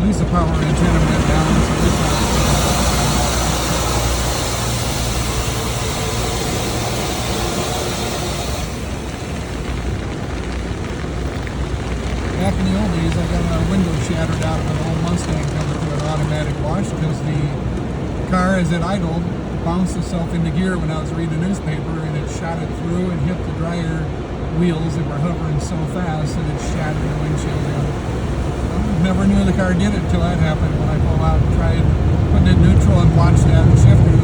least the power antenna went down, so at least back in the old days, I got a window shattered out of an old Mustang coming through an automatic wash because the car, as it idled, bounced itself into gear when I was reading a newspaper, and it shot it through and hit the dryer wheels that were hovering so fast that it shattered the windshield in. Never knew the car did it until that happened when I pulled out and tried putting it in neutral and watched that and shifted.